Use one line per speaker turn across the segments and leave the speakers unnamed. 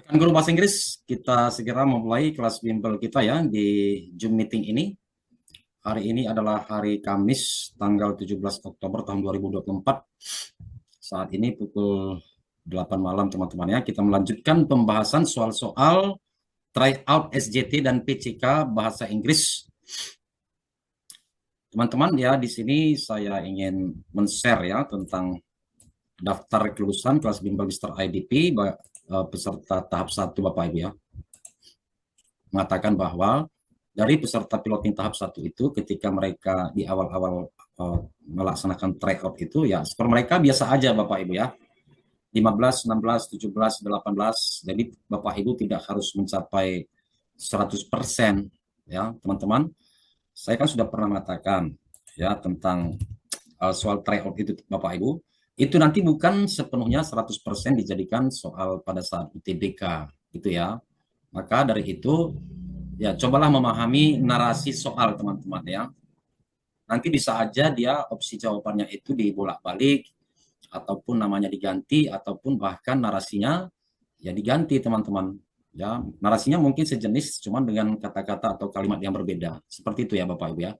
Rekan guru bahasa Inggris, kita segera memulai kelas bimbel kita ya di Zoom meeting ini. Hari ini adalah hari Kamis, tanggal 17 Oktober tahun 2024. Saat ini pukul 8 malam teman-teman ya. Kita melanjutkan pembahasan soal-soal tryout SJT dan PCK bahasa Inggris. Teman-teman ya, di sini saya ingin men-share ya tentang daftar kelulusan kelas bimbel Mister IDP peserta tahap 1 Bapak Ibu ya. Mengatakan bahwa dari peserta piloting tahap 1 itu ketika mereka di awal-awal melaksanakan tryout itu ya skor mereka biasa aja Bapak Ibu ya. 15, 16, 17, 18. Jadi Bapak Ibu tidak harus mencapai 100% ya, teman-teman. Saya kan sudah pernah mengatakan ya tentang soal tryout itu Bapak Ibu. Itu nanti bukan sepenuhnya 100% dijadikan soal pada saat UTBK gitu ya. Maka dari itu ya cobalah memahami narasi soal teman-teman ya. Nanti bisa aja dia opsi jawabannya itu dibolak-balik ataupun namanya diganti ataupun bahkan narasinya ya diganti teman-teman. Ya, narasinya mungkin sejenis cuman dengan kata-kata atau kalimat yang berbeda. Seperti itu ya Bapak Ibu ya.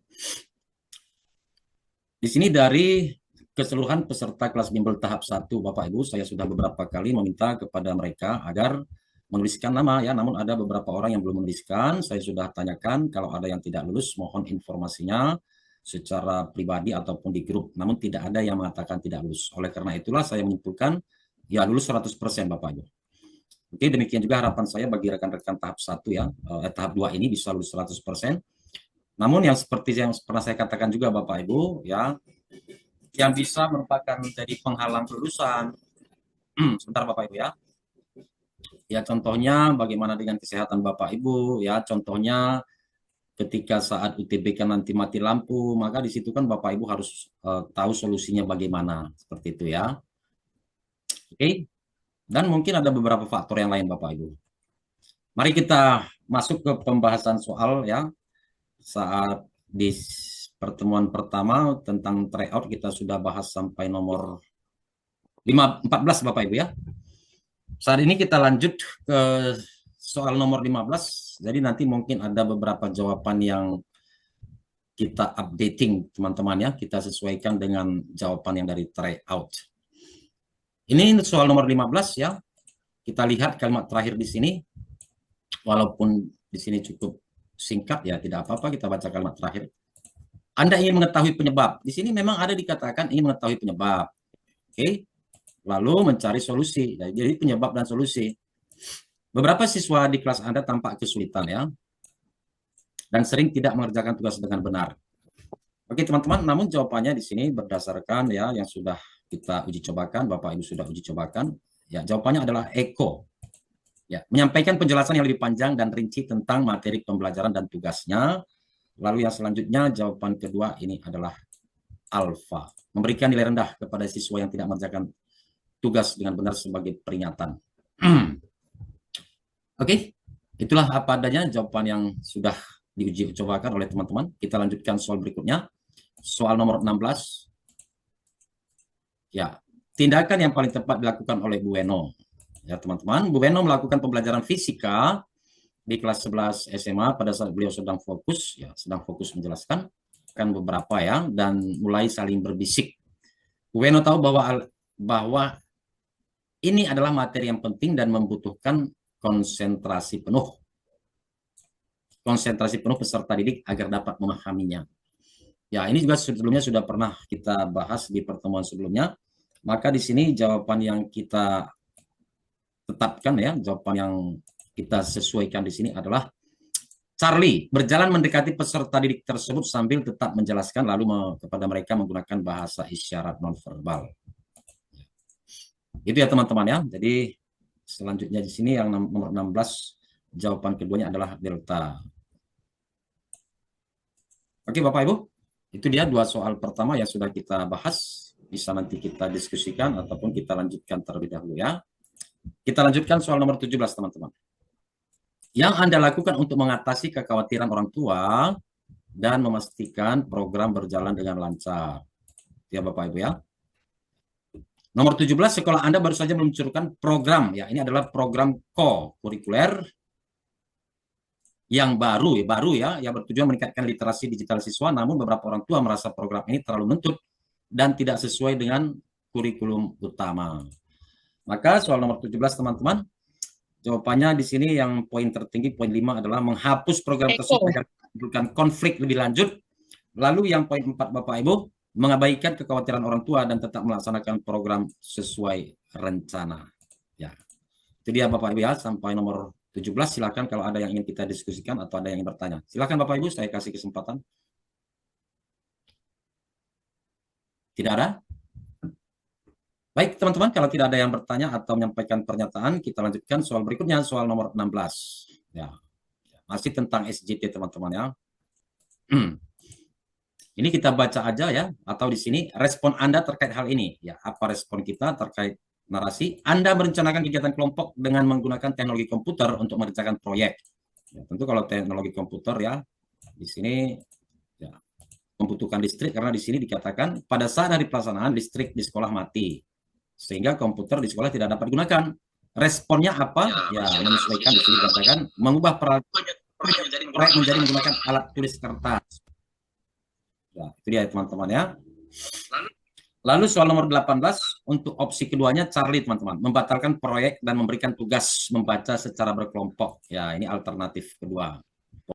Di sini dari keseluruhan peserta kelas bimbel tahap 1 Bapak Ibu, saya sudah beberapa kali meminta kepada mereka agar menuliskan nama ya, namun ada beberapa orang yang belum menuliskan. Saya sudah tanyakan kalau ada yang tidak lulus mohon informasinya secara pribadi ataupun di grup, namun tidak ada yang mengatakan tidak lulus. Oleh karena itulah saya menyimpulkan ya lulus 100% Bapak Ibu. Oke, demikian juga harapan saya bagi rekan-rekan tahap 1 ya, tahap 2 ini bisa lulus 100%. Namun yang seperti yang pernah saya katakan juga Bapak Ibu ya, yang bisa merupakan menjadi penghalang kelulusan. Sebentar Bapak Ibu ya. Ya contohnya bagaimana dengan kesehatan Bapak Ibu ya, contohnya ketika saat UTBK nanti mati lampu, maka di situ kan Bapak Ibu harus tahu solusinya bagaimana, seperti itu ya. Oke. Dan mungkin ada beberapa faktor yang lain Bapak Ibu. Mari kita masuk ke pembahasan soal ya. Saat di pertemuan pertama tentang tryout kita sudah bahas sampai nomor 14 Bapak Ibu ya. Saat ini kita lanjut ke soal nomor 15. Jadi nanti mungkin ada beberapa jawaban yang kita updating teman-teman ya. Kita sesuaikan dengan jawaban yang dari tryout. Ini soal nomor 15 ya. Kita lihat kalimat terakhir di sini. Walaupun di sini cukup singkat ya, tidak apa-apa kita baca kalimat terakhir. Anda ingin mengetahui penyebab. Di sini memang ada dikatakan ingin mengetahui penyebab. Oke. Lalu mencari solusi. Jadi penyebab dan solusi. Beberapa siswa di kelas Anda tampak kesulitan ya, dan sering tidak mengerjakan tugas dengan benar. Oke teman-teman, namun jawabannya di sini berdasarkan ya yang sudah kita uji cobakan, Bapak Ibu sudah uji cobakan. Ya, jawabannya adalah Eko. Ya, menyampaikan penjelasan yang lebih panjang dan rinci tentang materi pembelajaran dan tugasnya. Lalu yang selanjutnya jawaban kedua ini adalah Alfa. Memberikan nilai rendah kepada siswa yang tidak mengerjakan tugas dengan benar sebagai peringatan. Oke, itulah apa adanya jawaban yang sudah diuji cobakan oleh teman-teman. Kita lanjutkan soal berikutnya. Soal nomor 16. Ya, tindakan yang paling tepat dilakukan oleh Bu Weno. Ya, teman-teman, Bu Weno melakukan pembelajaran fisika di kelas 11 SMA pada saat beliau sedang fokus menjelaskan kan beberapa ya dan mulai saling berbisik. Bu Weno tahu bahwa ini adalah materi yang penting dan membutuhkan konsentrasi penuh peserta didik agar dapat memahaminya. Ya, ini juga sebelumnya sudah pernah kita bahas di pertemuan sebelumnya. Maka di sini jawaban yang kita tetapkan ya, jawaban yang kita sesuaikan di sini adalah Charlie berjalan mendekati peserta didik tersebut sambil tetap menjelaskan lalu kepada mereka menggunakan bahasa isyarat nonverbal. Itu ya teman-teman ya. Jadi selanjutnya di sini yang nomor 16 jawaban keduanya adalah delta. Oke Bapak Ibu, itu dia dua soal pertama yang sudah kita bahas. Bisa nanti kita diskusikan ataupun kita lanjutkan terlebih dahulu ya. Kita lanjutkan soal nomor 17 teman-teman. Yang Anda lakukan untuk mengatasi kekhawatiran orang tua dan memastikan program berjalan dengan lancar. Ya Bapak Ibu ya. Nomor 17, sekolah Anda baru saja meluncurkan program, ya ini adalah program co-kurikuler yang baru ya, yang bertujuan meningkatkan literasi digital siswa, namun beberapa orang tua merasa program ini terlalu menuntut dan tidak sesuai dengan kurikulum utama. Maka soal nomor 17 teman-teman, jawabannya di sini yang poin tertinggi, poin 5 adalah menghapus program tersebut agar menimbulkan konflik lebih lanjut. Lalu yang poin 4 Bapak Ibu, mengabaikan kekhawatiran orang tua dan tetap melaksanakan program sesuai rencana. Ya, itu dia Bapak Ibu ya, sampai nomor 17. Silakan kalau ada yang ingin kita diskusikan atau ada yang ingin bertanya. Silakan Bapak Ibu, saya kasih kesempatan. Tidak ada? Baik teman-teman, kalau tidak ada yang bertanya atau menyampaikan pernyataan, kita lanjutkan soal berikutnya, soal nomor 16. Ya, masih tentang SJT teman-teman ya. Ini kita baca aja ya, atau di sini respon Anda terkait hal ini. Ya, apa respon kita terkait narasi? Anda merencanakan kegiatan kelompok dengan menggunakan teknologi komputer untuk mengerjakan proyek. Ya, tentu kalau teknologi komputer ya, di sini ya, membutuhkan listrik karena di sini dikatakan pada saat hari pelaksanaan listrik di sekolah mati. Sehingga komputer di sekolah tidak dapat digunakan. Responnya apa? Ya, menyesuaikan di sini dikatakan mengubah proyek menjadi menggunakan alat tulis kertas. Ya, itu dia teman-teman ya. Lalu soal nomor 18, untuk opsi keduanya Charlie teman-teman, membatalkan proyek dan memberikan tugas membaca secara berkelompok. Ya, ini alternatif kedua.